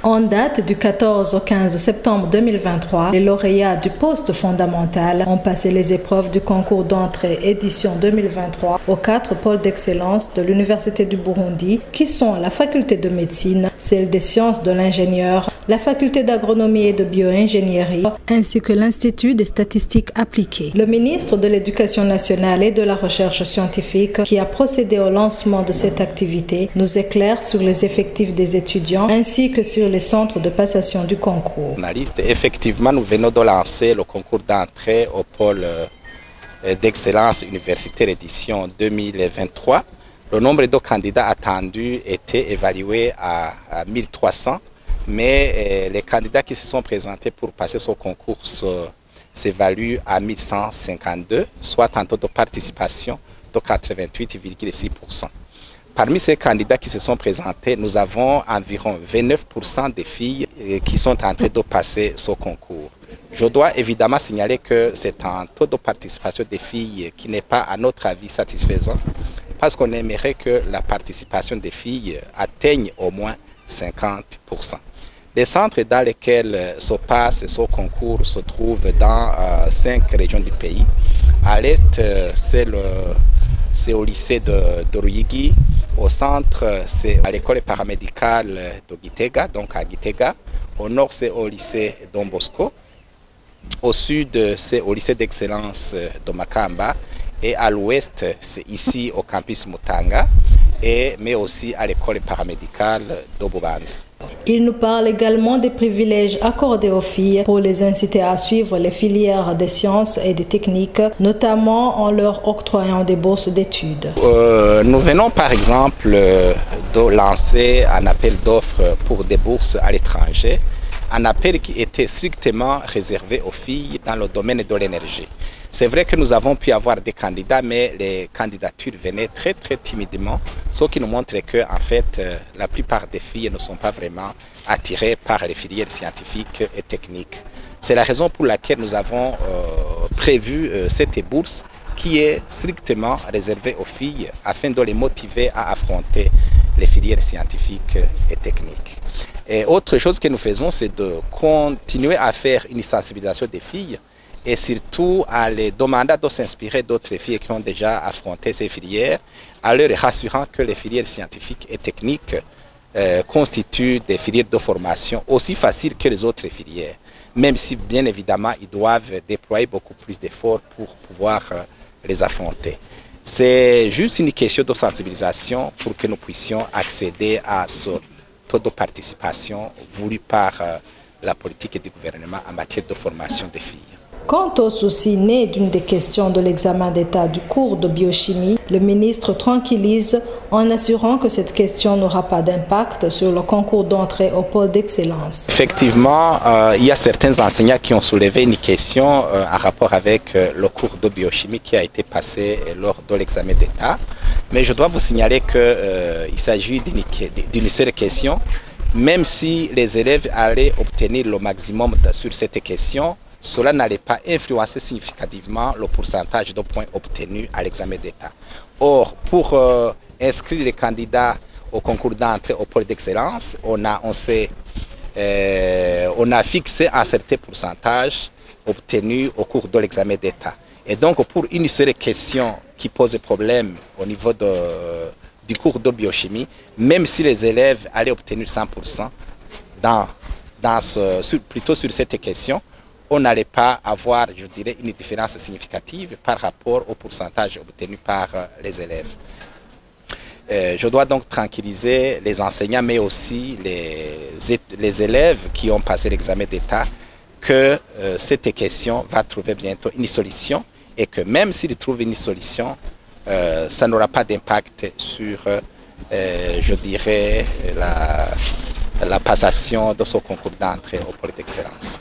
En date du 14 au 15 septembre 2023, les lauréats du poste fondamental ont passé les épreuves du concours d'entrée édition 2023 aux 4 pôles d'excellence de l'Université du Burundi qui sont la faculté de médecine, celle des sciences de l'ingénieur, la faculté d'agronomie et de bioingénierie, ainsi que l'Institut des statistiques appliquées. Le ministre de l'Éducation nationale et de la recherche scientifique qui a procédé au lancement de cette activité nous éclaire sur les effectifs des étudiants ainsi que sur les centres de passation du concours. Effectivement, nous venons de lancer le concours d'entrée au pôle d'excellence universitaire édition 2023. Le nombre de candidats attendus était évalué à 1300, mais les candidats qui se sont présentés pour passer ce concours s'évaluent à 1152, soit un taux de participation de 88,6%. Parmi ces candidats qui se sont présentés, nous avons environ 29% des filles qui sont en train de passer ce concours. Je dois évidemment signaler que c'est un taux de participation des filles qui n'est pas, à notre avis, satisfaisant, parce qu'on aimerait que la participation des filles atteigne au moins 50%. Les centres dans lesquels se passe ce concours se trouvent dans 5 régions du pays. À l'est, c'est au lycée de Ruyigi. Au centre, c'est à l'école paramédicale de Gitega, donc à Gitega. Au nord, c'est au lycée Don Bosco. Au sud, c'est au lycée d'excellence de Makamba. Et à l'ouest, c'est ici au campus Mutanga, mais aussi à l'école paramédicale de Bubanza. Il nous parle également des privilèges accordés aux filles pour les inciter à suivre les filières des sciences et des techniques, notamment en leur octroyant des bourses d'études. Nous venons par exemple de lancer un appel d'offres pour des bourses à l'étranger, un appel qui était strictement réservé aux filles dans le domaine de l'énergie. C'est vrai que nous avons pu avoir des candidats, mais les candidatures venaient très timidement, ce qui nous montre que en fait, la plupart des filles ne sont pas vraiment attirées par les filières scientifiques et techniques. C'est la raison pour laquelle nous avons prévu cette bourse qui est strictement réservée aux filles afin de les motiver à affronter les filières scientifiques et techniques. Et autre chose que nous faisons, c'est de continuer à faire une sensibilisation des filles et surtout à les demander de s'inspirer d'autres filles qui ont déjà affronté ces filières, en leur rassurant que les filières scientifiques et techniques constituent des filières de formation aussi faciles que les autres filières, même si bien évidemment ils doivent déployer beaucoup plus d'efforts pour pouvoir les affronter. C'est juste une question de sensibilisation pour que nous puissions accéder à ce taux de participation voulu par la politique du gouvernement en matière de formation des filles. Quant au souci né d'une des questions de l'examen d'état du cours de biochimie, le ministre tranquillise en assurant que cette question n'aura pas d'impact sur le concours d'entrée au pôle d'excellence. Effectivement, il y a certains enseignants qui ont soulevé une question en rapport avec le cours de biochimie qui a été passé lors de l'examen d'état. Mais je dois vous signaler qu'il s'agit d'une seule question. Même si les élèves allaient obtenir le maximum sur cette question, cela n'allait pas influencer significativement le pourcentage de points obtenus à l'examen d'État. Or, pour inscrire les candidats au concours d'entrée au pôle d'excellence, on a fixé un certain pourcentage obtenu au cours de l'examen d'État. Et donc, pour une seule question qui pose problème au niveau du cours de biochimie, même si les élèves allaient obtenir 100% plutôt sur cette question, on n'allait pas avoir, je dirais, une différence significative par rapport au pourcentage obtenu par les élèves. Je dois donc tranquilliser les enseignants, mais aussi les élèves qui ont passé l'examen d'État, que cette question va trouver bientôt une solution et que même s'ils trouvent une solution, ça n'aura pas d'impact sur, je dirais, la passation de ce concours d'entrée au pôle d'excellence.